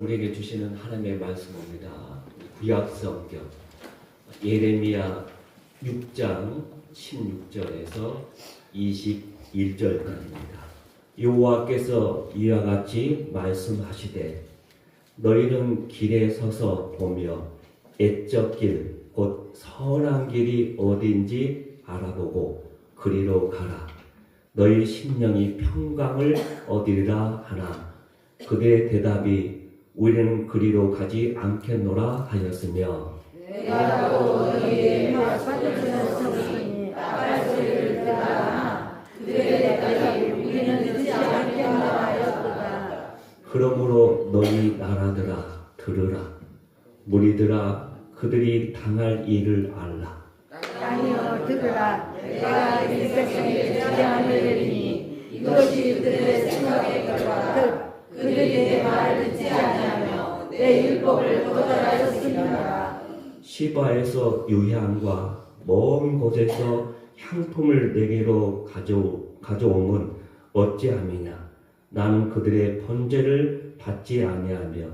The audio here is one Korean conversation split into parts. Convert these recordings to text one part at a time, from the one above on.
우리에게 주시는 하나님의 말씀입니다. 구약 성경 예레미야 6장 16절에서 21절까지입니다. 여호와께서 이와 같이 말씀하시되 너희는 길에 서서 보며 애적 길 곧 선한 길이 어딘지 알아보고 그리로 가라. 너희 심령이 평강을 얻으리라 하나 그들의 대답이 우리는 그리로 가지 않겠노라 하였으며 내가 또 너희의 받들으는 성이 나갈 소리를 들으나 그들의 대답이 우리는 듣지 않겠노라 하였도다. 그러므로 너희 나라들아 들으라. 무리들아 그들이 당할 일을 알라. 아니요 들으라. 내가 이 백성에게 재앙을 내리니 이것이 그들의 생각의 결과라. 그들이 내 말을 듣지 아니하며 내 율법을 거절하였으니라. 시바에서 유향과 먼 곳에서 향품을 내게로 가져옴은 어찌함이냐. 나는 그들의 번제를 받지 아니하며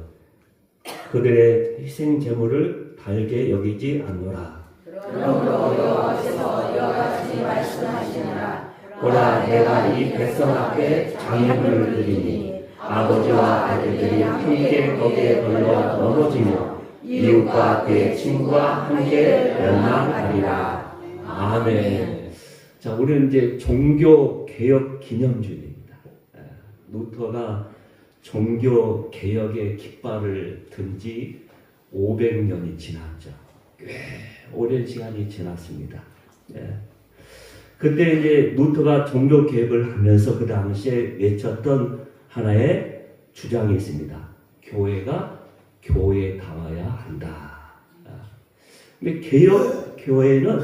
그들의 희생 제물을 달게 여기지 않노라. 그러므로 여호와께서 이와 같이 말씀하시니라. 보라 내가 이 백성 앞에 장애물을 드리니 아버지와 아들들이 함께 거기에 걸려 넘어지며 이웃과 그의 친구와 함께 멸망하리라. 아멘. 자, 우리는 이제 종교 개혁 기념주일입니다. 루터가 종교 개혁의 깃발을 든 지 500년이 지났죠. 꽤 오랜 시간이 지났습니다. 그때 이제 루터가 종교 개혁을 하면서 그 당시에 외쳤던 하나의 주장이 있습니다. 교회가 교회다워야 한다. 근데 교회는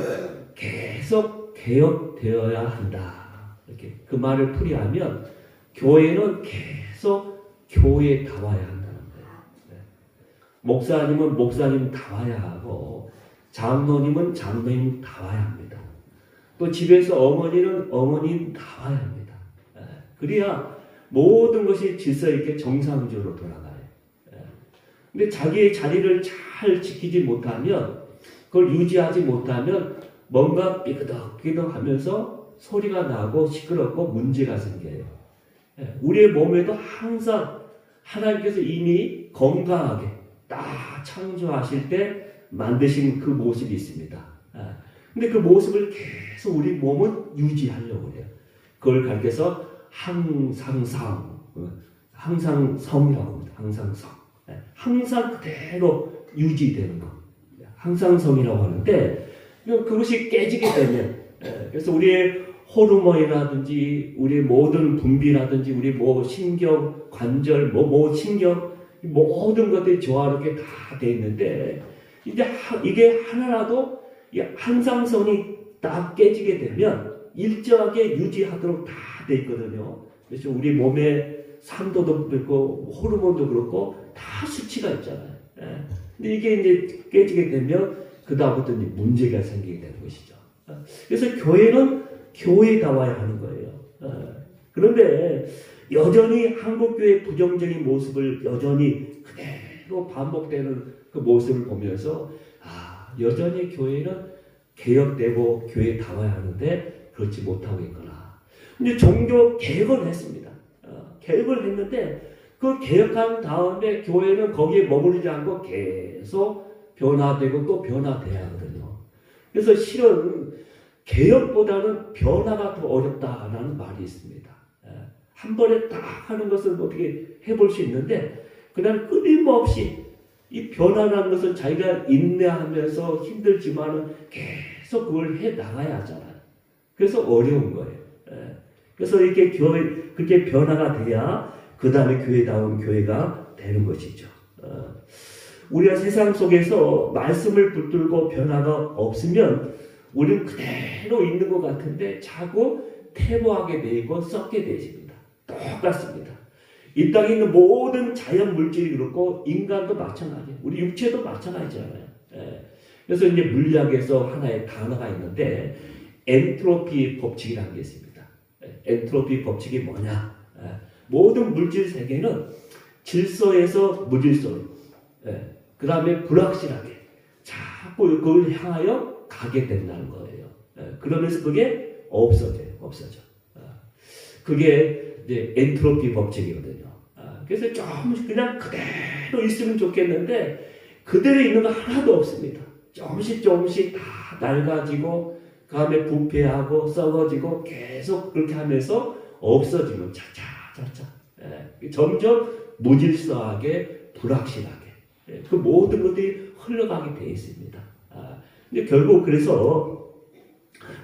계속 개혁되어야 한다. 이렇게 그 말을 풀이하면 교회는 계속 교회다워야 한다는 거예요. 목사님은 목사님다워야 하고 장로님은 장로님다워야 합니다. 또 집에서 어머니는 어머님다워야 합니다. 그래야 모든 것이 질서 있게 정상적으로 돌아가요. 근데 자기의 자리를 잘 지키지 못하면, 그걸 유지하지 못하면 뭔가 삐그덕삐그덕 하면서 소리가 나고 시끄럽고 문제가 생겨요. 우리의 몸에도 항상 하나님께서 이미 건강하게 딱 창조하실 때 만드신 그 모습이 있습니다. 근데 그 모습을 계속 우리 몸은 유지하려고 해요. 그걸 가르쳐서 항상성이라고 합니다. 항상성. 항상 그대로 유지되는 것. 항상성이라고 하는데 그것이 깨지게 되면 그래서 우리의 호르몬이라든지 우리의 모든 분비라든지 우리 신경, 관절, 신경 모든 것들이 조화롭게 다 돼 있는데 이제 이게 하나라도 항상성이 딱 깨지게 되면 일정하게 유지하도록 다 돼 있거든요. 그래서 우리 몸에 산도도 그렇고 호르몬도 그렇고 다 수치가 있잖아요. 근데 이게 이제 깨지게 되면 그 다음부터 이제 문제가 생기게 되는 것이죠. 그래서 교회는 교회다워야 하는 거예요. 그런데 여전히 한국교회의 부정적인 모습을 여전히 그대로 반복되는 그 모습을 보면서 여전히 교회는 개혁되고 교회다워야 하는데 그렇지 못하고 있구나. 근데 종교 개혁을 했습니다. 개혁을 했는데 그 개혁한 다음에 교회는 거기에 머무르지 않고 계속 변화되고 또 변화돼야 하거든요. 그래서 실은 개혁보다는 변화가 더 어렵다라는 말이 있습니다. 한 번에 딱 하는 것은 어떻게 해볼 수 있는데 그다음 끊임없이 이 변화라는 것은 자기가 인내하면서 힘들지만은 계속 그걸 해 나가야 하잖아요. 그래서 어려운 거예요. 그래서 이렇게 그렇게 변화가 돼야 그 다음에 교회다운 교회가 되는 것이죠. 우리가 세상 속에서 말씀을 붙들고 변화가 없으면 우리는 그대로 있는 것 같은데 자꾸 퇴보하게 되고 썩게 되십니다. 똑같습니다. 이 땅에 있는 모든 자연 물질이 그렇고 인간도 마찬가지예요. 우리 육체도 마찬가지잖아요. 그래서 이제 물리학에서 하나의 단어가 있는데 엔트로피 법칙이라는 게 있습니다. 엔트로피 법칙이 뭐냐? 모든 물질 세계는 질서에서 무질서로, 그 다음에 불확실하게 자꾸 그걸 향하여 가게 된다는 거예요. 그러면서 그게 없어져. 그게 이제 엔트로피 법칙이거든요. 그래서 조금씩 그냥 그대로 있으면 좋겠는데 그대로 있는 거 하나도 없습니다. 조금씩 다 낡아지고 그 다음에 부패하고 썩어지고 계속 그렇게 하면서 없어지면 차차 점점 무질서하게 불확실하게 그 모든 것들이 흘러가게 되어 있습니다. 근데 결국 그래서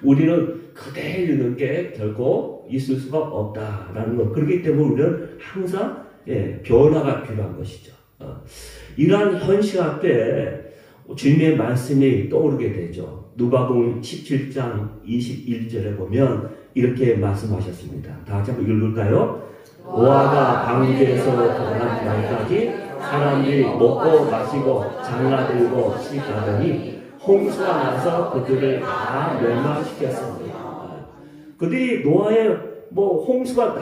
우리는 그대로 있는 게 결코 있을 수가 없다라는 것. 그렇기 때문에 우리는 항상 변화가 필요한 것이죠. 이러한 현실 앞에 주님의 말씀이 떠오르게 되죠. 누가복음 17장 21절에 보면 이렇게 말씀하셨습니다. 다 같이 한번 읽을까요? 노아가 방주에서 떠난 날까지 사람들이 먹고 마시고 장라들고 시가더니 홍수가 나서 그들을 다 멸망시켰습니다. 그들이 노아의 홍수가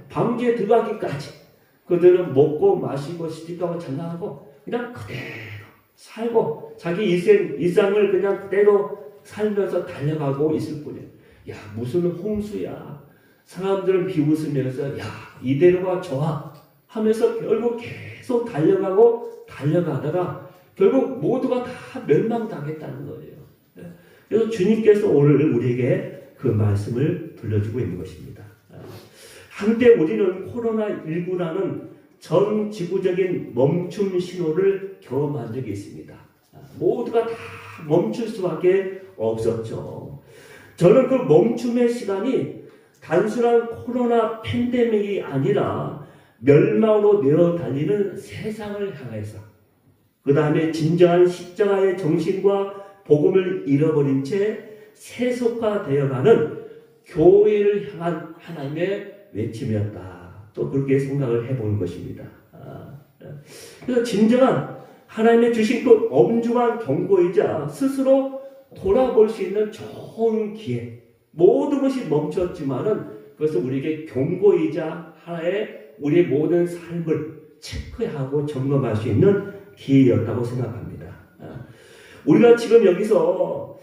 방주에 들어가기까지 그들은 먹고 마시고 시집가고 장가하고 그냥 그대로 살고 자기 일상을 그냥 그대로 살면서 달려가고 있을 뿐이에요. 야, 무슨 홍수야. 사람들은 비웃으면서 야, 이대로가 좋아 하면서 결국 계속 달려가다가 결국 모두가 다 멸망당했다는 거예요. 그래서 주님께서 오늘 우리에게 그 말씀을 들려주고 있는 것입니다. 한때 우리는 코로나19라는 전 지구적인 멈춤 신호를 경험한 적이 있습니다. 모두가 다 멈출 수밖에 없었죠. 저는 그 멈춤의 시간이 단순한 코로나 팬데믹이 아니라 멸망으로 내어달리는 세상을 향해서 그 다음에 진정한 십자가의 정신과 복음을 잃어버린 채 세속화되어가는 교회를 향한 하나님의 외침이었다. 또 그렇게 생각을 해보는 것입니다. 그래서 진정한 하나님의 주신 그 엄중한 경고이자 스스로 돌아볼 수 있는 좋은 기회. 모든 것이 멈췄지만은 그것은 우리에게 경고이자 하나의 우리의 모든 삶을 체크하고 점검할 수 있는 기회였다고 생각합니다. 우리가 지금 여기서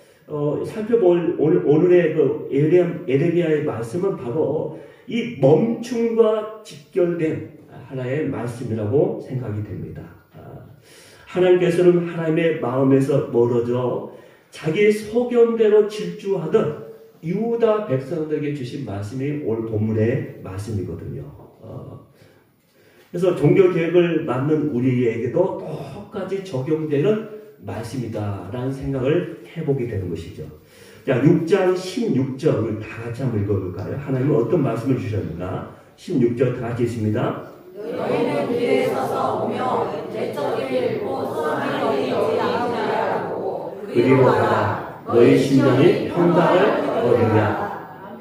살펴볼 오늘의 그 에레미야의 말씀은 바로 이 멈춤과 직결된 하나의 말씀이라고 생각이 됩니다. 하나님께서는 하나님의 마음에서 멀어져 자기 소견대로 질주하던 유다 백성들에게 주신 말씀이 오늘 본문의 말씀이거든요. 그래서 종교 개혁을 맡는 우리에게도 똑같이 적용되는 말씀이다라는 생각을 해보게 되는 것이죠. 자, 6장 16절을 다 같이 한번 읽어볼까요? 하나님은 어떤 말씀을 주셨는가? 16절 다 같이 있습니다. 너희는 길에 서서 오며 내적 일고 소망이 너희 여기 아니하라고 그리로 가라. 너희 심령이 평강을 얻으랴.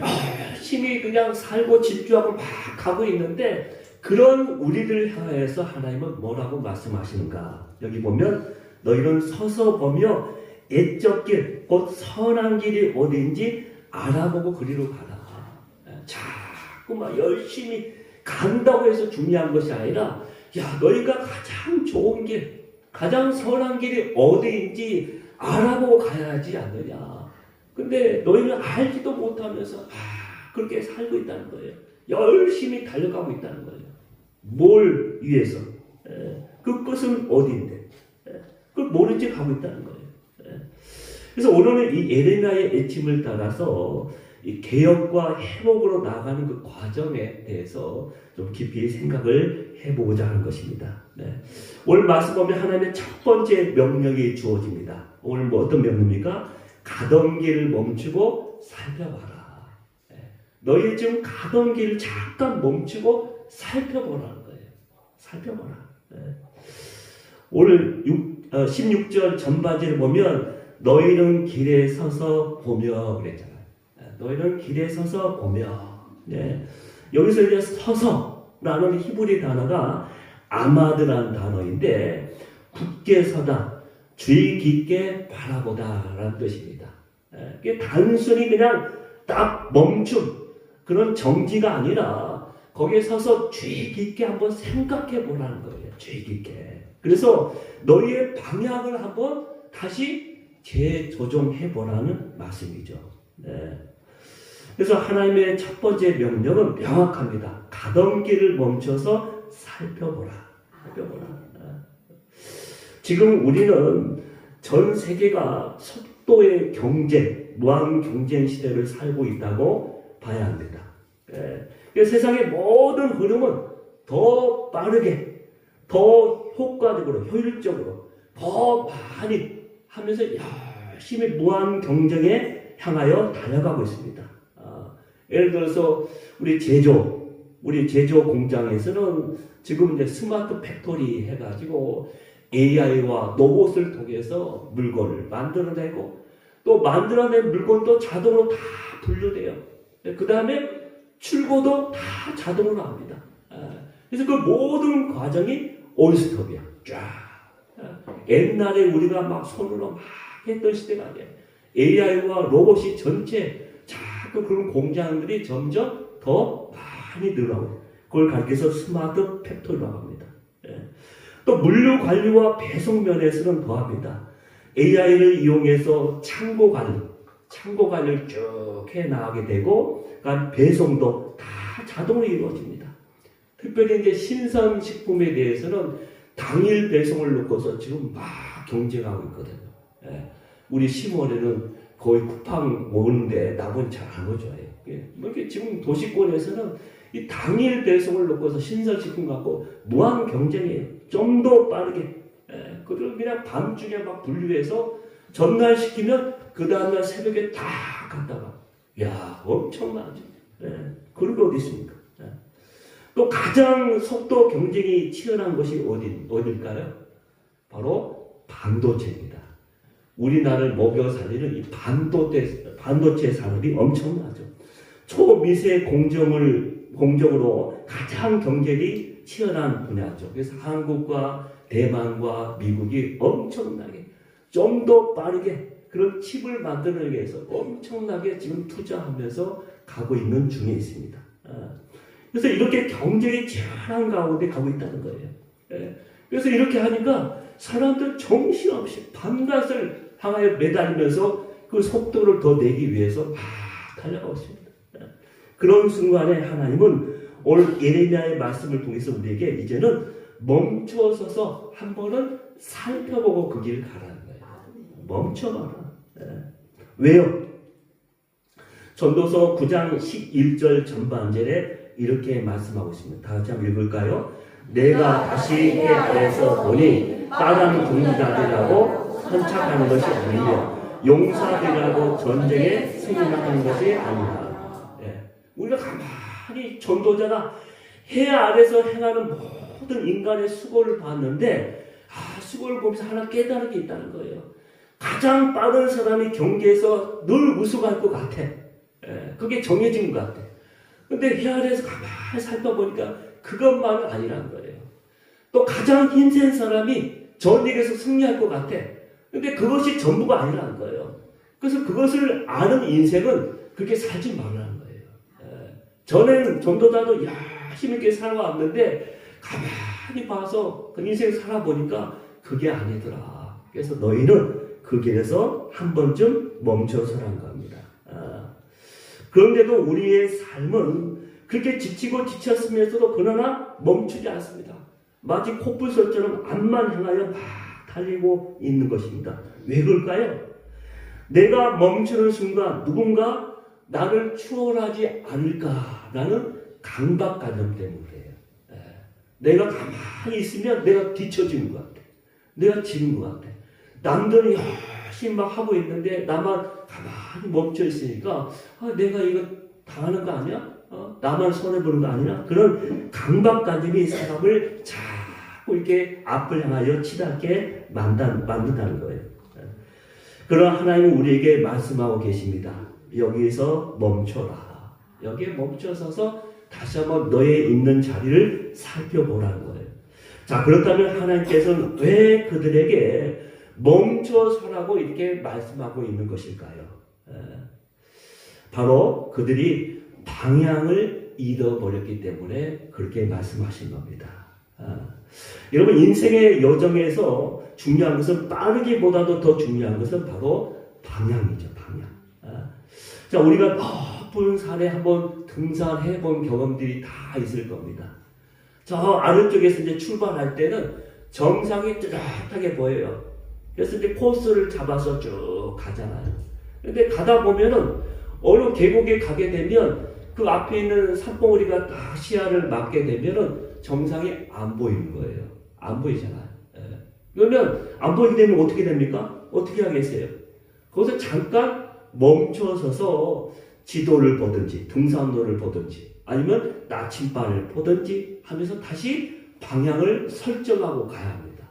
열심히 그냥 살고 집중하고 막 가고 있는데 그런 우리를 향해서 하나님은 뭐라고 말씀하시는가? 여기 보면 너희는 서서 보며 애적 길, 곧 선한 길이 어디인지 알아보고 그리로 가라. 자꾸 막 열심히 간다고 해서 중요한 것이 아니라 야, 너희가 가장 좋은 길, 가장 선한 길이 어디인지 알아보고 가야 하지 않느냐. 근데 너희는 알지도 못하면서 그렇게 살고 있다는 거예요. 열심히 달려가고 있다는 거예요. 뭘 위해서? 그 끝은 어디인데? 그걸 모른 채 가고 있다는 거예요. 그래서 오늘은 이 에레미야의 애침을 따라서 이 개혁과 회복으로 나가는 그 과정에 대해서 좀 깊이 생각을 해보고자 하는 것입니다. 오늘 말씀 보면 하나님의 첫 번째 명령이 주어집니다. 오늘 뭐 어떤 명령입니까? 가던 길을 멈추고 살펴봐라. 너희 지금 가던 길을 잠깐 멈추고 살펴보라는 거예요. 살펴보라. 오늘 16절 전반절을 보면 너희는 길에 서서 보며 그랬잖아요. 너희는 길에 서서 보며. 여기서 이제 서서라는 히브리 단어가 아마드라는 단어인데 굳게 서다, 주의 깊게 바라보다라는 뜻입니다. 이게 단순히 그냥 딱 멈춤 그런 정지가 아니라 거기에 서서 주의 깊게 한번 생각해 보라는 거예요. 주의 깊게. 그래서 너희의 방향을 한번 다시 재조정해 보라는 말씀이죠. 네. 그래서 하나님의 첫 번째 명령은 명확합니다. 가던 길을 멈춰서 살펴보라. 살펴보라. 지금 우리는 전 세계가 속도의 경쟁, 무한 경쟁 시대를 살고 있다고 봐야 합니다. 세상의 모든 흐름은 더 빠르게, 더 효과적으로, 효율적으로, 더 많이 하면서 열심히 무한 경쟁에 향하여 달려가고 있습니다. 예를 들어서 우리 제조 공장에서는 지금 이제 스마트 팩토리 해가지고 AI와 로봇을 통해서 물건을 만들어내고 또 만들어낸 물건도 자동으로 다 분류돼요. 그 다음에 출고도 다 자동으로 합니다. 그래서 그 모든 과정이 온스톱이야. 쫙. 옛날에 우리가 막 손으로 막 했던 시대가 아니야. AI와 로봇이 전체 자꾸 그런 공장들이 점점 더 많이 늘어나고 그걸 가리켜서 스마트 팩토리라고 합니다. 또 물류 관리와 배송 면에서는 더합니다. AI를 이용해서 창고 관리를 쭉 해 나가게 되고, 그러니까 배송도 다 자동으로 이루어집니다. 특별히 이제 신선식품에 대해서는 당일 배송을 놓고서 지금 막 경쟁하고 있거든요. 우리 시골에는 거의 쿠팡 오는데 나보니 잘 안 오죠. 이렇게 지금 도시권에서는 이 당일 배송을 놓고서 신선식품 갖고 무한 경쟁이에요. 좀 더 빠르게. 그걸 그냥 밤중에 막 분류해서 전날 시키면 그 다음날 새벽에 다 갔다가. 야, 엄청나죠. 그런 게 어디 있습니까? 또 가장 속도 경쟁이 치열한 것이 어딜까요? 바로 반도체입니다. 우리나라를 먹여 살리는 이 반도체 산업이 엄청나죠. 초미세 공정으로 가장 경쟁이 치열한 분야죠. 그래서 한국과 대만과 미국이 엄청나게 좀 더 빠르게 그런 칩을 만들기 위해서 엄청나게 지금 투자하면서 가고 있는 중에 있습니다. 그래서 이렇게 경쟁이 치열한 가운데 가고 있다는 거예요. 그래서 이렇게 하니까 사람들 정신없이 밤낮을 향하여 매달리면서 그 속도를 더 내기 위해서 막 달려가고 있습니다. 그런 순간에 하나님은 오늘 예레미야의 말씀을 통해서 우리에게 이제는 멈춰서서 한 번은 살펴보고 그 길을 가라는 거예요. 멈춰봐라. 왜요? 전도서 9장 11절 전반절에 이렇게 말씀하고 있습니다. 다 같이 한번 읽을까요? 내가 다시 해 아래에서 보니 다른 군자들하고 선착하는 것이 아니며 용사들하고 전쟁에 승리하는 것이 아니라. 우리가 가만히 전도자가 해 아래서 행하는 모든 인간의 수고를 봤는데 수고를 보면서 하나 깨달은 게 있다는 거예요. 가장 빠른 사람이 경기에서 늘 우승할 것 같아. 그게 정해진 것 같아. 근데 해 아래에서 가만히 살펴보니까 그것만은 아니라는 거예요. 또 가장 힘센 사람이 전쟁에서 승리할 것 같아. 근데 그것이 전부가 아니라는 거예요. 그래서 그것을 아는 인생은 그렇게 살지 말라는 거예요. 전에는 전도자도 열심히 이렇게 살아왔는데 가만히 봐서 그 인생 살아보니까 그게 아니더라. 그래서 너희는 그 길에서 한 번쯤 멈춰서란 겁니다. 그런데도 우리의 삶은 그렇게 지치고 지쳤으면서도 그러나 멈추지 않습니다. 마치 코뿔소처럼 앞만 향하여 막 달리고 있는 것입니다. 왜 그럴까요? 내가 멈추는 순간 누군가 나를 추월하지 않을까라는 강박관념 때문에 그래요. 내가 가만히 있으면 내가 뒤처지는 것 같아. 내가 지는 것 같아. 남들은 열심히 막 하고 있는데 나만 가만히 멈춰 있으니까 내가 이거 당하는 거 아니야? 나만 손해보는 거 아니야? 그런 강박관념이 사람을 자꾸 이렇게 앞을 향하여 치닫게 만든다는 거예요. 그러나 하나님은 우리에게 말씀하고 계십니다. 여기에서 멈춰라. 여기에 멈춰서서 다시 한번 너의 있는 자리를 살펴보라는 거예요. 자, 그렇다면 하나님께서는 왜 그들에게 멈춰서라고 이렇게 말씀하고 있는 것일까요? 바로 그들이 방향을 잃어버렸기 때문에 그렇게 말씀하신 겁니다. 여러분 인생의 여정에서 중요한 것은 빠르기보다도 더 중요한 것은 바로 방향이죠. 방향. 자, 우리가 높은 산에 한번 등산해 본 경험들이 다 있을 겁니다. 저 아래쪽에서 이제 출발할 때는 정상이 뚜렷하게 보여요. 그래서 이제 코스를 잡아서 쭉 가잖아요. 근데 가다 보면은 어느 계곡에 가게 되면 그 앞에 있는 산봉우리가 딱 시야를 맞게 되면은 정상이 안 보이는 거예요. 안 보이잖아요. 그러면 안 보이게 되면 어떻게 됩니까? 어떻게 하겠어요? 거기서 잠깐 멈춰서서 지도를 보든지 등산로를 보든지 아니면 나침반을 보든지 하면서 다시 방향을 설정하고 가야 합니다.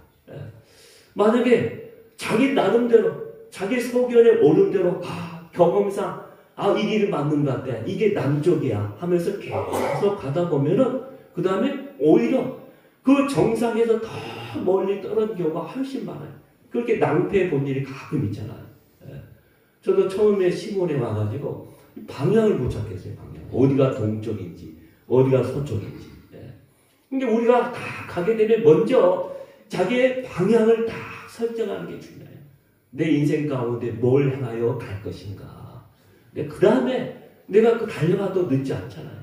만약에 자기 나름대로 자기 소견에 오른 대로 경험상 이 길이 맞는 것 같아. 이게 남쪽이야 하면서 계속 가다 보면은 그 다음에 오히려 그 정상에서 더 멀리 떨어진 경우가 훨씬 많아요. 그렇게 낭패해 본 일이 가끔 있잖아요. 저도 처음에 시골에 와가지고 방향을 못 찾겠어요. 방향. 어디가 동쪽인지 어디가 서쪽인지. 근데 우리가 다 가게 되면 먼저 자기의 방향을 다 설정하는 게 중요해요. 내 인생 가운데 뭘 향하여 갈 것인가. 그 다음에 내가 그 달려가도 늦지 않잖아요.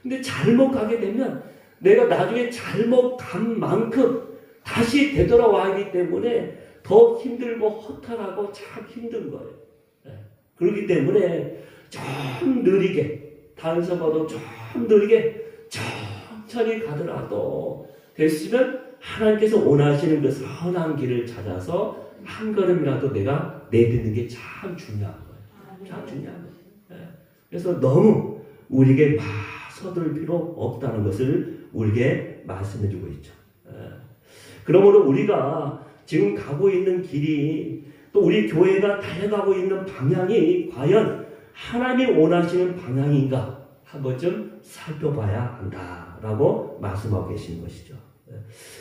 근데 잘못 가게 되면 내가 나중에 잘못 간 만큼 다시 되돌아와야 하기 때문에 더 힘들고 허탈하고 참 힘든 거예요. 그렇기 때문에 좀 느리게 단서봐도 좀 느리게 천천히 가더라도 됐으면 하나님께서 원하시는 그 선한 길을 찾아서 한 걸음이라도 내가 내딛는 게 참 중요한 거예요. 참 중요한 거예요. 그래서 너무 우리에게 서두를 필요 없다는 것을 우리에게 말씀해 주고 있죠. 그러므로 우리가 지금 가고 있는 길이 또 우리 교회가 달려가고 있는 방향이 과연 하나님이 원하시는 방향인가 한번 좀 살펴봐야 한다라고 말씀하고 계시는 것이죠.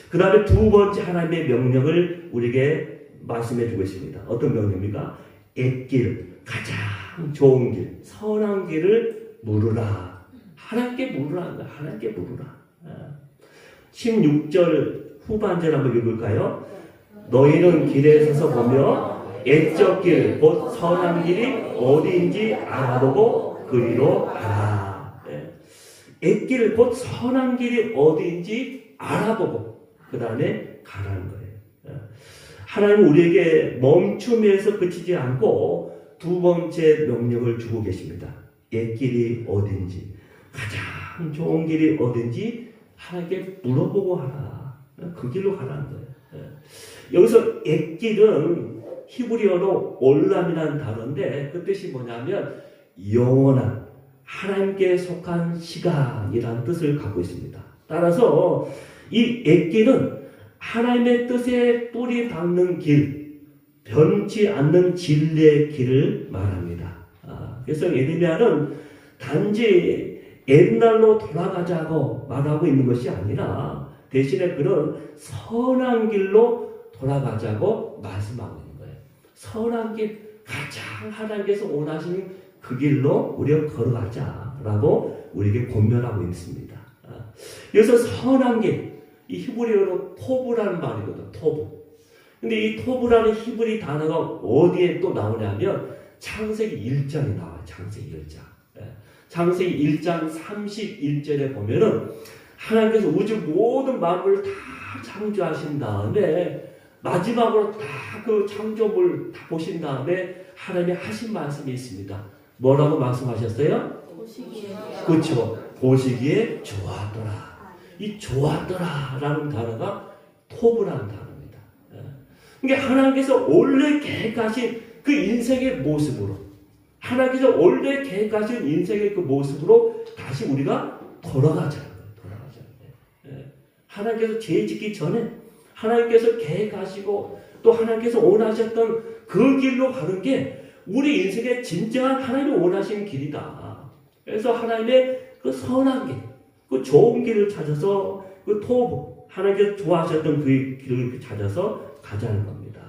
그 다음에 두 번째 하나님의 명령을 우리에게 말씀해 주고 있습니다. 어떤 명령입니까? 옛길, 가장 좋은 길, 선한 길을 물으라. 하나님께 물으라는 거야. 하나님께 물으라. 16절 후반절 한번 읽을까요? 너희는 길에 서서 보며 옛적 길, 곧 선한 길이 어디인지 알아보고 그리로 가라. 옛길, 곧 선한 길이 어디인지 알아보고 그 다음에 가라는 거예요. 하나님은 우리에게 멈춤에서 그치지 않고 두 번째 명령을 주고 계십니다. 옛길이 어딘지 가장 좋은 길이 어딘지 하나님께 물어보고 하라. 그 길로 가라는 거예요. 여기서 옛길은 히브리어로 올람이라는 단어인데 그 뜻이 뭐냐면 영원한 하나님께 속한 시간이라는 뜻을 갖고 있습니다. 따라서 이 옛길은 하나님의 뜻에 뿌리 박는 길, 변치 않는 진리의 길을 말합니다. 그래서 예레미야는 단지 옛날로 돌아가자고 말하고 있는 것이 아니라 대신에 그런 선한 길로 돌아가자고 말씀하고 있는 거예요. 선한 길, 가장 하나님께서 원하시는 그 길로 우리가 걸어가자라고 우리에게 권면하고 있습니다. 그래서 선한 길, 이 히브리어로 토브라는 말이거든. 토브. 근데 이 토브라는 히브리 단어가 어디에 또 나오냐면 창세기 1장에 나와요. 창세기 1장. 창세기 1장 31절에 보면은 하나님께서 우주 모든 만물을 다 창조하신 다음에 마지막으로 다 그 창조물 다 보신 다음에 하나님이 하신 말씀이 있습니다. 뭐라고 말씀하셨어요? 그렇죠. 보시기에 좋았더라. 이 좋았더라라는 단어가 토브라는 단어입니다. 그러니까 하나님께서 원래 계획하신 그 인생의 모습으로 하나님께서 원래 계획하신 인생의 그 모습으로 다시 우리가 돌아가자는 거예요. 돌아가자는. 하나님께서 죄 짓기 전에 하나님께서 계획하시고 또 하나님께서 원하셨던 그 길로 가는 게 우리 인생의 진정한 하나님이 원하신 길이다. 그래서 하나님의 그 선한 길, 그 좋은 길을 찾아서 그 토부, 하나님께서 좋아하셨던 그 길을 찾아서 가자는 겁니다.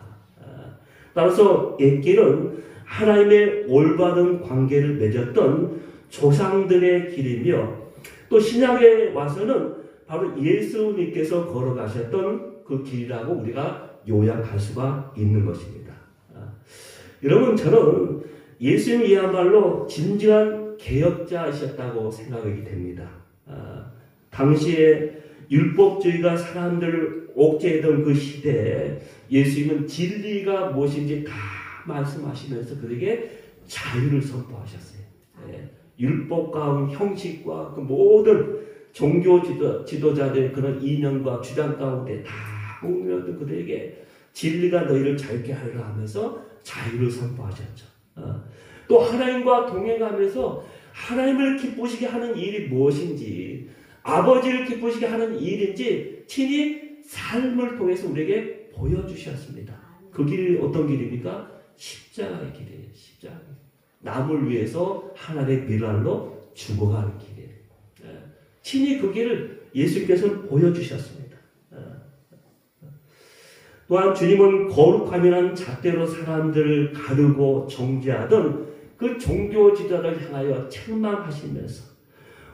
따라서 옛길은 하나님의 올바른 관계를 맺었던 조상들의 길이며 또 신약에 와서는 바로 예수님께서 걸어가셨던 그 길이라고 우리가 요약할 수가 있는 것입니다. 여러분, 저는 예수님이야말로 진정한 개혁자이셨다고 생각이 됩니다. 당시에 율법주의가 사람들을 옥죄했던 그 시대에 예수님은 진리가 무엇인지 다 말씀하시면서 그들에게 자유를 선포하셨어요. 율법과 형식과 그 모든 종교 지도자들의 그런 이념과 주장 가운데 다 공유했던 그들에게 진리가 너희를 자유케 하리라 하면서 자유를 선포하셨죠. 또 하나님과 동행하면서 하나님을 기쁘시게 하는 일이 무엇인지, 아버지를 기쁘시게 하는 일인지 친히 삶을 통해서 우리에게 보여주셨습니다. 그 길이 어떤 길입니까? 십자가의 길이에요. 십자가. 남을 위해서 하나님의 미랄로 죽어가는 길이에요. 친히 그 길을 예수님께서는 보여주셨습니다. 또한 주님은 거룩함이라는 잣대로 사람들을 가르고 정죄하던 그 종교 지도자를 향하여 책망하시면서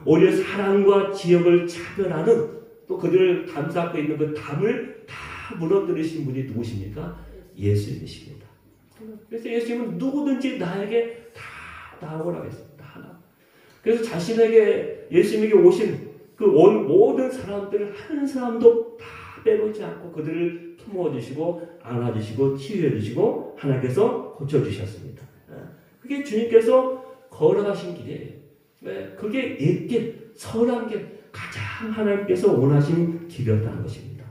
오히려 사랑과 지역을 차별하는 또 그들을 담쌓고 있는 그 담을 다 무너뜨리신 분이 누구십니까? 예수님이십니다. 그래서 예수님은 누구든지 나에게 다 나오라고 했습니다. 하나. 그래서 자신에게 예수님에게 오신 그 모든 사람들을 한 사람도 다 빼놓지 않고 그들을 품어주시고 안아주시고 치유해주시고 하나님께서 고쳐주셨습니다. 그게 주님께서 걸어가신 길이에요. 그게 옛길, 선한 길, 가장 하나님께서 원하신 길이었다는 것입니다.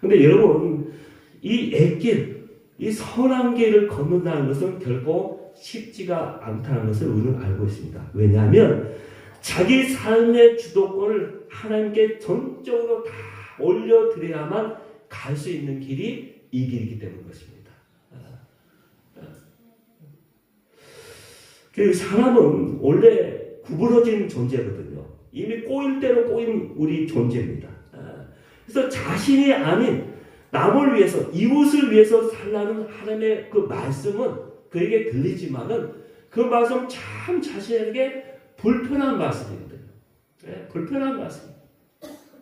그런데 여러분, 이 옛길, 이 선한 길을 걷는다는 것은 결코 쉽지가 않다는 것을 우리는 알고 있습니다. 왜냐하면 자기 삶의 주도권을 하나님께 전적으로 다 올려드려야만 갈 수 있는 길이 이 길이기 때문인 것입니다. 그 사람은 원래 구부러진 존재거든요. 이미 꼬일 대로 꼬인 우리 존재입니다. 그래서 자신이 아닌 남을 위해서, 이웃을 위해서 살라는 하나님의 그 말씀은 그에게 들리지만은 그 말씀 참 자신에게 불편한 말씀이거든요. 불편한 말씀.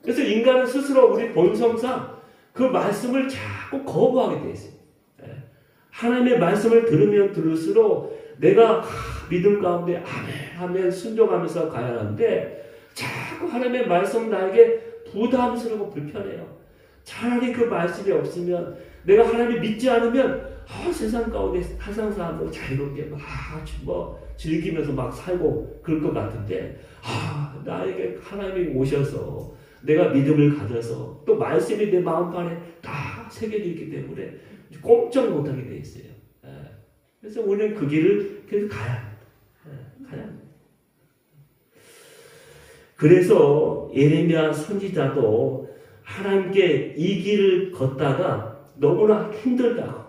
그래서 인간은 스스로 우리 본성상 그 말씀을 자꾸 거부하게 되어 있어요. 하나님의 말씀을 들으면 들을수록 내가 믿음 가운데 아멘 하면 순종하면서 가야 하는데 자꾸 하나님의 말씀 나에게 부담스럽고 불편해요. 차라리 그 말씀이 없으면 내가 하나님을 믿지 않으면 세상 가운데 세상 사람들 자유롭게 막 즐기면서 막 살고 그럴 것 같은데 나에게 하나님이 오셔서 내가 믿음을 가져서 또 말씀이 내 마음판에 다 새겨져 있기 때문에 꼼짝 못하게 돼 있어요. 그래서 우리는 그 길을 계속 가야 합니다. 가야 합니다. 그래서 예레미야 선지자도 하나님께 이 길을 걷다가 너무나 힘들다고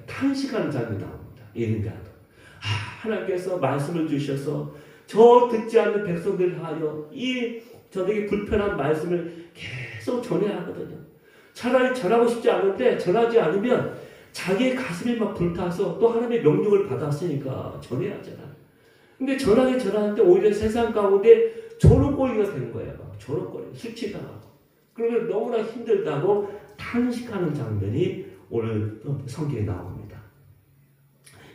탄식하는 장면이 나옵니다. 예레미야도 하나님께서 말씀을 주셔서 저 듣지 않는 백성들을 향하여 이 저에게 불편한 말씀을 계속 전해야 하거든요. 차라리 전하고 싶지 않은데 전하지 않으면 자기의 가슴이 막 불타서 또 하나님의 명령을 받았으니까 전해야 하잖아요. 근데 전하는데 오히려 세상 가운데 조롱거리가 되는 거예요. 조롱거리, 수치당하고. 그러면 너무나 힘들다고 탄식하는 장면이 오늘 성경에 나옵니다.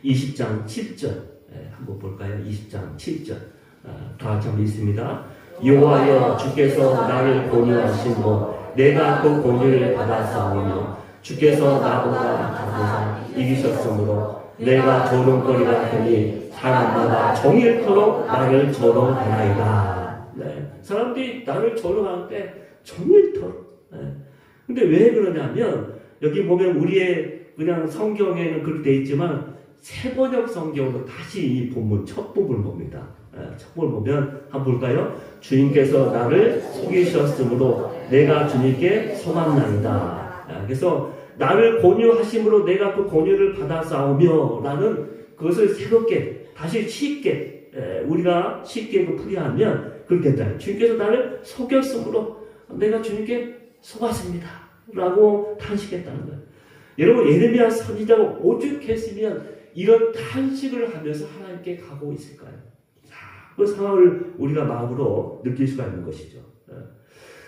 20장 7절 한번 볼까요? 20장 7절 다 같이 한번 읽습니다. 여호와여 주께서 나를 권유하시고 내가 그 권유를 받았사오며 주께서 나보다 강하사 이기셨으므로 내가 조롱거리라 하니 사람마다 종일토록 나를 조롱하나이다. 사람들이 나를 조롱하는데 종일토록. 근데 왜 그러냐면 여기 보면 우리의 그냥 성경에는 그렇게 돼 있지만 새번역 성경으로 다시 이 본문 첫 부분을 봅니다. 첫 부분을 보면 한번 볼까요? 주님께서 나를 속이셨으므로 내가 주님께 속았나이다. 그래서 나를 권유하심으로 내가 그 권유를 받아싸우며 라는 그것을 새롭게 다시 쉽게 우리가 쉽게 풀이하면 그렇게 된다. 주님께서 나를 속였으므로 내가 주님께 속았습니다 라고 탄식했다는 거예요. 여러분 예레미야 선지자가 오죽했으면 이런 탄식을 하면서 하나님께 가고 있을까요? 그 상황을 우리가 마음으로 느낄 수가 있는 것이죠.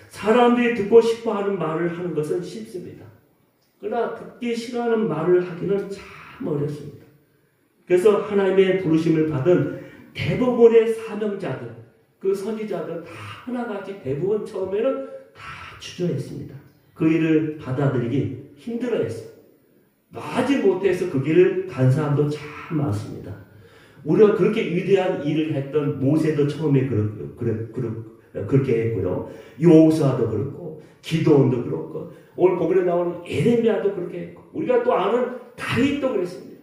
사람들이 듣고 싶어하는 말을 하는 것은 쉽습니다. 그러나 듣기 싫어하는 말을 하기는 참 어렵습니다. 그래서 하나님의 부르심을 받은 대부분의 사명자들, 그 선지자들 다 하나같이 대부분 처음에는 다 주저했습니다. 그 일을 받아들이기 힘들어했어요. 하지 못해서 그 길을 간 사람도 참 많습니다. 우리가 그렇게 위대한 일을 했던 모세도 처음에 그렇게 했고요. 여호수아도 그렇고 기도원도 그렇고 오늘 본문에 나오는 에레미야도 그렇게 했고 우리가 또 아는 다윗도 그랬습니다.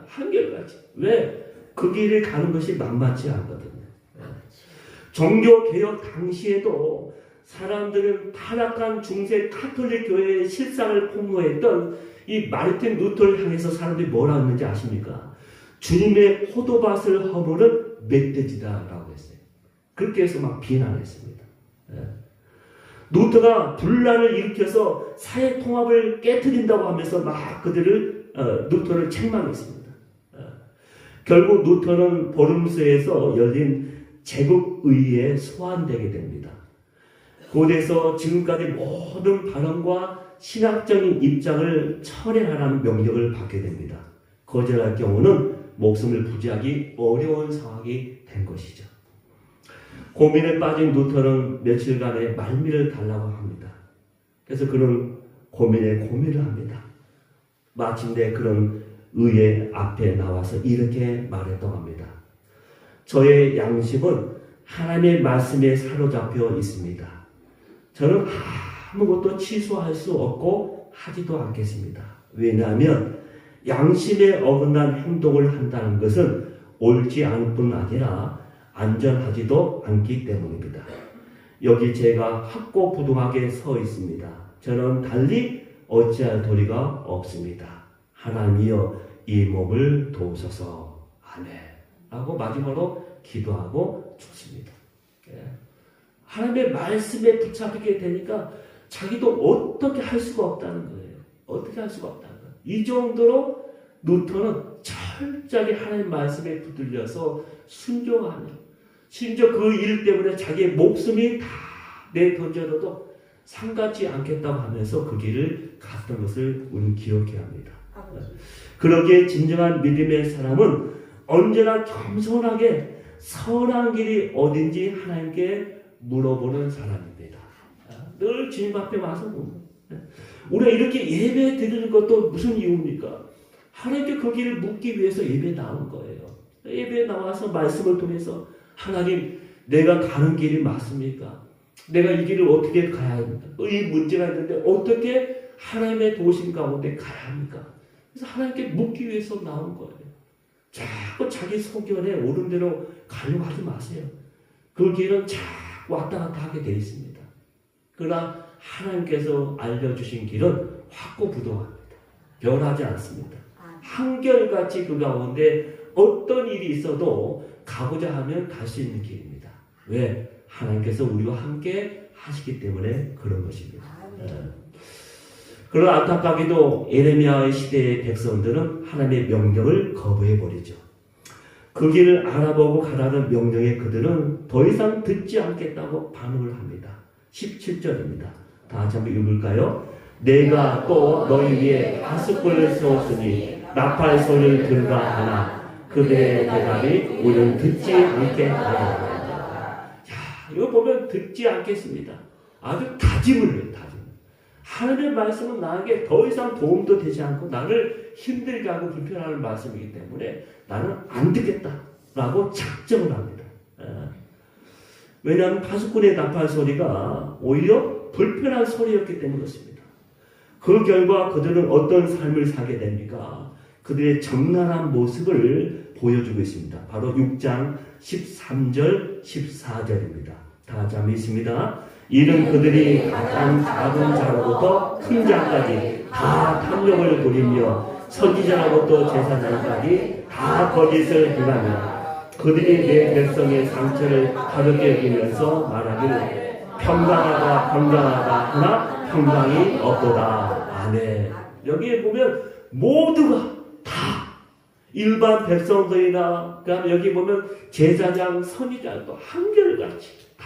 한결같이. 왜? 그 길을 가는 것이 만만치 않거든요. 종교개혁 당시에도 사람들은 타락한 중세 카톨릭 교회의 실상을 폭로했던 이 마르틴 루터를 향해서 사람들이 뭐라 했는지 아십니까? 주님의 포도밭을 허물은 멧돼지다라고 했어요. 그렇게 해서 막 비난했습니다. 루터가 분란을 일으켜서 사회 통합을 깨트린다고 하면서 막 루터를 책망했습니다. 결국 루터는 보름스에서 열린 제국의회에 소환되게 됩니다. 곧에서 지금까지 모든 발언과 신학적인 입장을 철회하라는 명령을 받게 됩니다. 거절할 경우는 목숨을 부지하기 어려운 상황이 된 것이죠. 고민에 빠진 루터는 며칠간의 말미를 달라고 합니다. 그래서 그는 고민을 합니다. 마침내 그런 의회 앞에 나와서 이렇게 말했다고 합니다. 저의 양심은 하나님의 말씀에 사로잡혀 있습니다. 저는 아무것도 취소할 수 없고 하지도 않겠습니다. 왜냐하면 양심에 어긋난 행동을 한다는 것은 옳지 않을 뿐 아니라 안전하지도 않기 때문입니다. 여기 제가 확고부동하게 서 있습니다. 저는 달리 어찌할 도리가 없습니다. 하나님이여 이 몸을 도우소서. 아멘. 하고 마지막으로 기도하고 죽습니다. 하나님의 말씀에 붙잡히게 되니까 자기도 어떻게 할 수가 없다는 거예요. 어떻게 할 수가 없다는 거예요. 이 정도로 루터는 철저하게 하나님 말씀에 붙들려서 순종하며 심지어 그 일 때문에 자기의 목숨이 다 내던져도 상같지 않겠다고 하면서 그 길을 갔던 것을 우리는 기억해야 합니다. 그러기에 진정한 믿음의 사람은 언제나 겸손하게 선한 길이 어딘지 하나님께 물어보는 사람입니다. 늘 주님 앞에 와서 우리가 이렇게 예배 드리는 것도 무슨 이유입니까? 하나님께 그 길을 묻기 위해서 예배 나온 거예요. 예배에 나와서 말씀을 통해서 하나님 내가 가는 길이 맞습니까? 내가 이 길을 어떻게 가야 합니까? 이 문제가 있는데 어떻게 하나님의 도우심 가운데 가야 합니까? 그래서 하나님께 묻기 위해서 나온 거예요. 자꾸 자기 소견에 옳은 대로 가려고 하지 마세요. 그 길은 자꾸 왔다 갔다 하게 되어 있습니다. 그러나 하나님께서 알려주신 길은 확고부동합니다. 변하지 않습니다. 한결같이 그 가운데 어떤 일이 있어도 가고자 하면 갈 수 있는 길입니다. 왜? 하나님께서 우리와 함께 하시기 때문에 그런 것입니다. 그러나 안타깝게도 에레미야의 시대의 백성들은 하나님의 명령을 거부해버리죠. 그 길을 알아보고 가라는 명령에 그들은 더 이상 듣지 않겠다고 반응을 합니다. 17절입니다. 다 같이 한번 읽을까요? 내가 또 너희 위에 파수꾼을 세웠으니 나팔 소리를 들으라 하나 그들의 대답이 우리는 듣지 않게 하라. 이거 보면 듣지 않겠습니다. 아주 다짐을 해요. 하나님의 말씀은 나에게 더 이상 도움도 되지 않고 나를 힘들게 하고 불편하는 말씀이기 때문에 나는 안 듣겠다라고 작정을 합니다. 왜냐하면 파수꾼의 나팔 소리가 오히려 불편한 소리였기 때문에 그렇습니다. 그 결과 그들은 어떤 삶을 사게 됩니까? 그들의 적나라한 모습을 보여주고 있습니다. 바로 6장 13절 14절입니다. 다 같이 한번 읽습니다. 이는 그들이 가장 작은 자로부터 큰 자까지 다 탐욕을 부리며 선지자로부터 제사장까지 다 거짓을 행하며 그들이 내 백성의 상처를 가볍게 여기면서 말하기를 평강하다 평강하다 하나 평강이 없도다. 아멘. 여기에 보면 모두가 다 일반 백성들이나 그다음에 여기 보면 제사장, 선지자도 한결같이 다.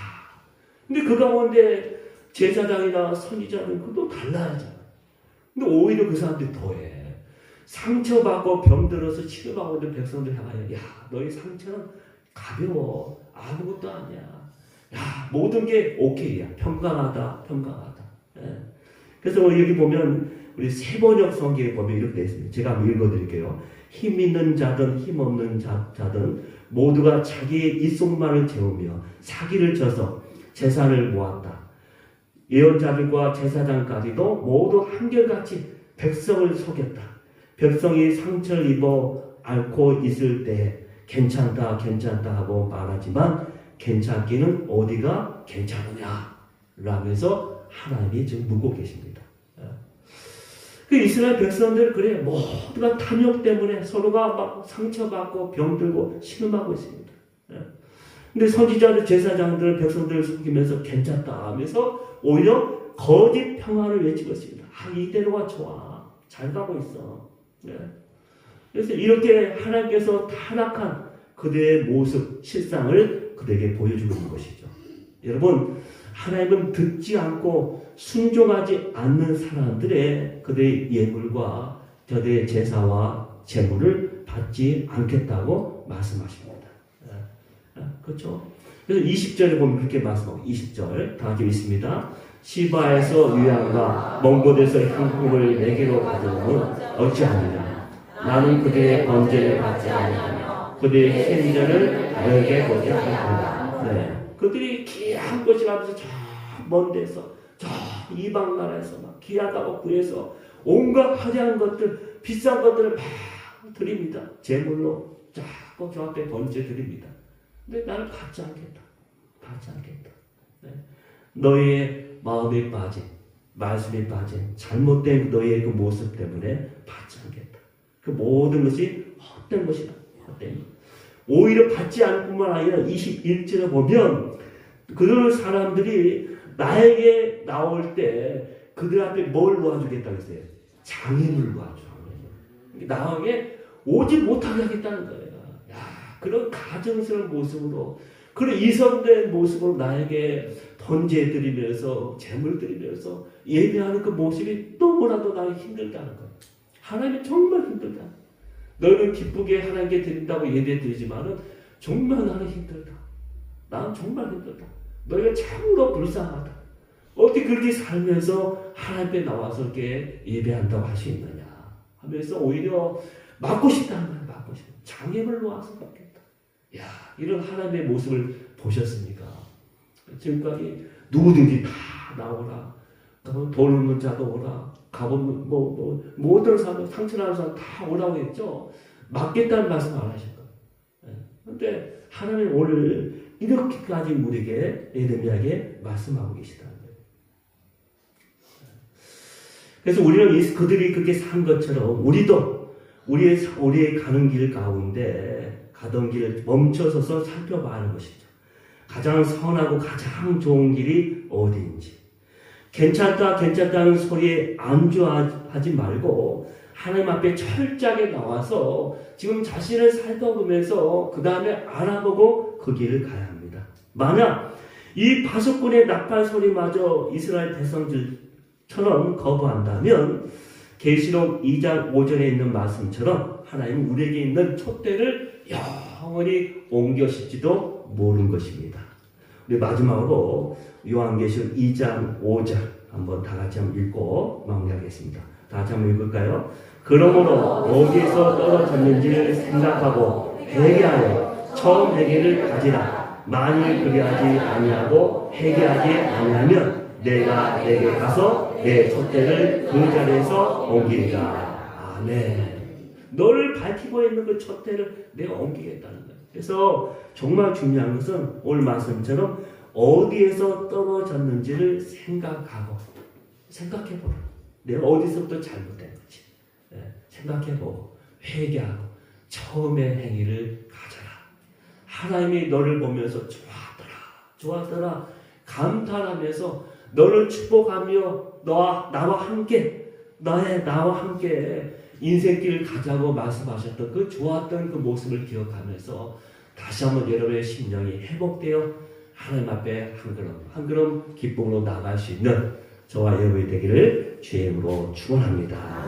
근데 그 가운데 제사장이나 선지자는 그것도 달라하잖아. 근데 오히려 그 사람들이 더해. 상처받고 병들어서 치료받고 있는 백성들 향하여 야 너희 상처는 가벼워. 아무것도 아니야. 야 모든 게 오케이야. 평강하다. 예. 그래서 여기 보면 우리 세번역 성경에 보면 이렇게 되어 있습니다. 제가 한번 읽어드릴게요. 힘 있는 자든 힘 없는 자든 모두가 자기의 입속만을 채우며 사기를 쳐서 재산을 모았다. 예언자들과 제사장까지도 모두 한결같이 백성을 속였다. 백성이 상처를 입어 앓고 있을 때 괜찮다 하고 말하지만 괜찮기는 어디가 괜찮으냐 라면서 하나님이 지금 묻고 계십니다. 그 이스라엘 백성들 그래 모두가 탐욕 때문에 서로가 막 상처받고 병들고 신음하고 있습니다. 근데 선지자들 제사장들 백성들을 속이면서 괜찮다 하면서 오히려 거짓 평화를 외치고 있습니다. 이대로가 좋아. 잘 가고 있어. 그래서 이렇게 하나님께서 타락한 그들의 모습, 실상을 그들에게 보여주고 있는 것이죠. 여러분, 하나님은 듣지 않고 순종하지 않는 사람들의 그들의 예물과 그들의 제사와 제물을 받지 않겠다고 말씀하십니다. 그렇죠? 그래서 20절에 보면 그렇게 말씀하고 20절 다 같이 읽습니다. 시바에서 유향과 먼 곳에서 향품을 내게로 가져오면 어찌하느냐. 나는 그들의 번제를 받지 아니하며 그들의献전을 너에게 보지 않는다. 네. 그들이 귀한 것이라면서 저 먼 데서 저 이방 나라에서 막 귀하다고 구해서 온갖 화려한 것들 비싼 것들을 막 드립니다. 제물로 자꾸 저 앞에 번제 드립니다. 근데 나를 받지 않겠다. 네. 너의 마음에 빠진 말씀에 빠진 잘못된 너의 그 모습 때문에 받지 않겠다. 그 모든 것이 헛된 것이다. 오히려 받지 않을 뿐만 아니라 21절에 보면 그런 사람들이 나에게 나올 때 그들 앞에 뭘 놓아주겠다고 했어요? 장애물 놓아줘. 나에게 오지 못하게 하겠다는 거예요. 야, 그런 가증스러운 모습으로 그런 이성된 모습으로 나에게 번제 드리면서 재물 드리면서 예배하는 그 모습이 너무나도 나는 힘들다는 거예요. 하나님이 정말 힘들다. 너는 기쁘게 하나님께 드린다고 예배 드리지만은 정말 나는 힘들다. 나는 정말 힘들다. 너희가 참으로 불쌍하다. 어떻게 그렇게 살면서 하나님 앞에 나와서 이렇게 예배한다고 할 수 있느냐 하면서 오히려 맞고 싶다는 거예요. 맞고 싶다. 장애물 놓아서 받겠다. 야, 이런 하나님의 모습을 보셨습니까? 지금까지 누구든지 다 나오라. 돈 없는 자도 오라. 가본 모든 사람, 상처나는 사람 다 오라고 했죠. 맞겠다는 말씀 안 하신 거예요. 그런데 하나님 오늘 이렇게까지 우리에게 예레미야에게 말씀하고 계시다는 거예요. 그래서 우리는 그들이 그렇게 산 것처럼 우리도 우리의 가는 길 가운데 가던 길을 멈춰서서 살펴봐야 하는 것이죠. 가장 선하고 가장 좋은 길이 어디인지. 괜찮다는 소리에 안주하지 말고 하나님 앞에 철저하게 나와서 지금 자신을 살펴보면서 그 다음에 알아보고 그 길을 가야 합니다. 만약 이 파수꾼의 낙발 소리마저 이스라엘 백성들처럼 거부한다면 계시록 2장 5절에 있는 말씀처럼 하나님은 우리에게 있는 촛대를 영원히 옮겨실지도 모르는 것입니다. 우리 마지막으로 요한계시록 2장 5절 한번 다 같이 한번 읽고 마무리하겠습니다. 다 같이 한번 읽을까요? 그러므로 어디에서 떨어졌는지를 생각하고 회개하여 처음 회개를 가지라. 만일 그리하지 아니하고 회개하지 아니하면 내가 내게 가서 내 촛대를 그 자리에서 옮기리라. 아멘. 너를 밝히고 있는 그 촛대를 내가 옮기겠다는 거예요. 그래서 정말 중요한 것은 오늘 말씀처럼 어디에서 떨어졌는지를 생각해보라. 내가 어디서부터 잘못된 거지. 생각해보고 회개하고 처음의 행위를 가져라. 하나님이 너를 보면서 좋았더라 감탄하면서 너를 축복하며 나와 함께 인생길을 가자고 말씀하셨던 그 좋았던 그 모습을 기억하면서 다시 한번 여러분의 심령이 회복되어 하나님 앞에 한 걸음 기쁨으로 나아갈 수 있는 저와 여러분이 되기를 주의 이름으로 축원합니다.